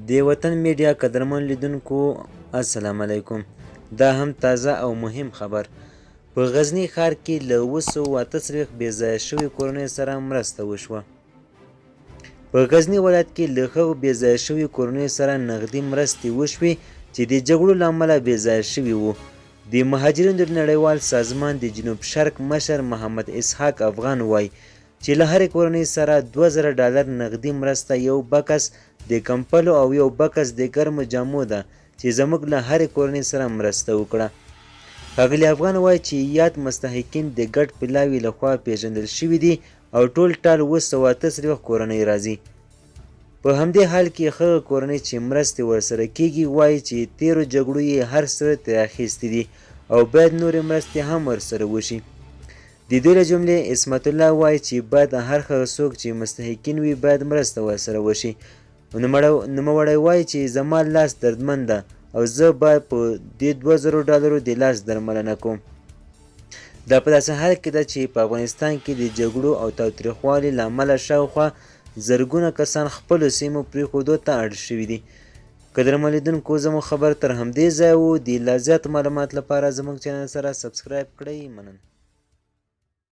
د وطن میډیا قدرمن لیدونکو السلام علیکم. دا هم تازه او مهم خبر. په غزني ښار کې له 248 بې ځایه شویو کورنیو سره مرسته وشوه. په غزني ولایت کې له هغو بې ځایه شویو کورنیو سره نغدي مرستې وشوې چې د جګړو له امله بې ځایه شوي وو. د مهاجرینو د نړیوال سازمان د جنوب شرق مشر محمد اسحاق افغان وایي چې له هرې کورنۍ سره $2000 نغدي مرسته، یو بکس د کمپلو او یو بکس د ګرمو جامو ده چې زموږ له هرې کورنۍ سره مرسته وکړه. ښاغلي افغان وایي چې یاد مستحقین د ګډ پلاوي لخوا پیژندل شوي دي او ټول ټال 248 کورنۍ راځي. په همدې حال کې هغه کورنۍ چې مرستې ورسره کیږي وایي چې تیرو جګړو یې هر څه ترې اخیستي دي او باید نورې مرستې هم ورسره وشي. د دوی له جملې عصمت الله وایي چې باید هر هغه څوک چې مستحقین وي باید مرسته ورسره وشي. نوموړی وایي چې زما لاس دردمن ده او زه باید په دې $2000 د لاس درملنه کوم. دا په داسې حال کې ده چې په افغانستان کې د جګړو او تاوتریخوالي له امله شاوخوا زرګونه کسان خپلو سیمو پرېښودو ته اړ شوي دي. قدرمن لیدونکو زموږ خبر تر همدې ځایه و. د لا زیات معلومات لپاره زموږ چینل سره سبسکرایب کړئ. مننه.